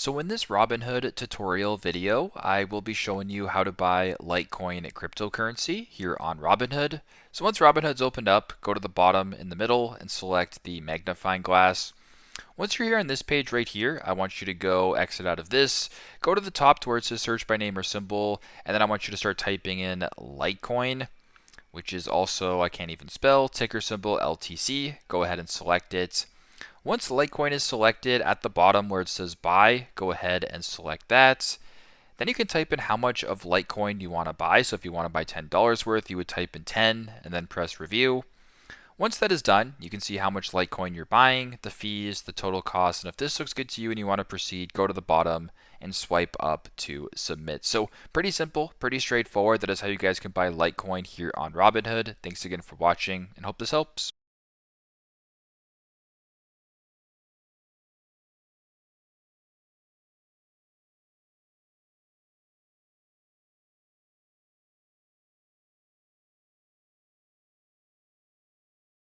So in this Robinhood tutorial video, I will be showing you how to buy Litecoin cryptocurrency here on Robinhood. So once Robinhood's opened up, go to the bottom in the middle and select the magnifying glass. Once you're here on this page right here, I want you to go exit out of this, go to the top to where it says search by name or symbol, and then I want you to start typing in Litecoin, which is also, I can't even spell, ticker symbol LTC. Go ahead and select it. Once Litecoin is selected at the bottom where it says buy, go ahead and select that. Then you can type in how much of Litecoin you want to buy. So if you want to buy $10 worth, you would type in 10 and then press review. Once that is done, you can see how much Litecoin you're buying, the fees, the total cost, and if this looks good to you and you want to proceed, go to the bottom and swipe up to submit. So pretty simple, pretty straightforward. That is how you guys can buy Litecoin here on Robinhood. Thanks again for watching and hope this helps.